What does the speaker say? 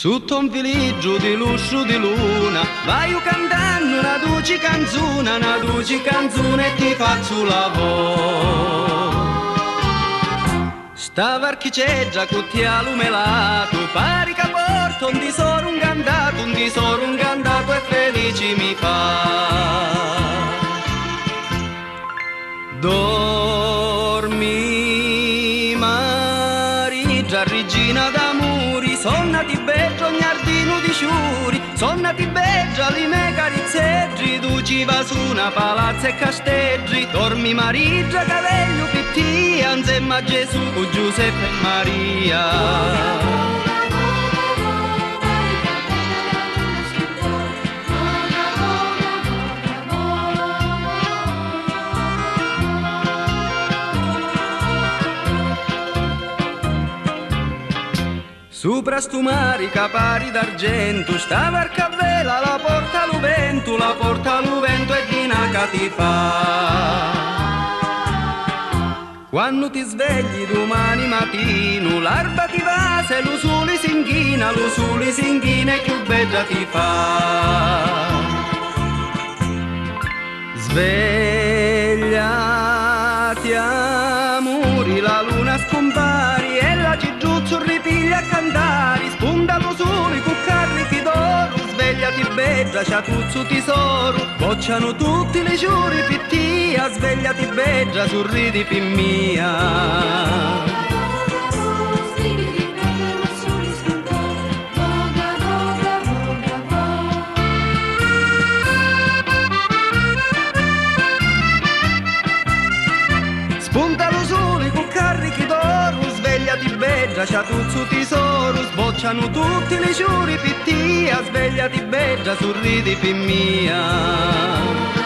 Sotto un villaggio di lusso di luna vai cantando una dolce canzone e ti faccio la voce. Sta varchiceggia con ti ha lumelato, pari che porto un tesoro un cantato e felice mi fa. Dormi Marigia, regina d'amori, sonnati beggia ogni ardino di sciuri, sonnati beggia li me carizzeggi, tu ci va su una palazza e casteggi. Dormi Marigia, cavello pittia, insieme a Gesù, con Giuseppe e Maria. Sopra stu mare capari d'argento, sta barca a vela, la porta lo vento e di una ti fa. Quando ti svegli domani mattino, l'alba ti va, se lo sole si inchina e più bella ti fa. Svegliati amori, la luna scompari e la ciggiuzzo ripiglia a cantare, spunta lo sole con carichi d'oro, svegliati beggia, ciatuzzo tesoro, bocciano tutti le giuri pittia, svegliati beggia, sorridi pimmia. Spunta lo sole con carichi d'oro, svegliati beggia, ciatuzzo tesoro, sbocciano tutti le giuri pittia, svegliati beggia, sorridi pimmia.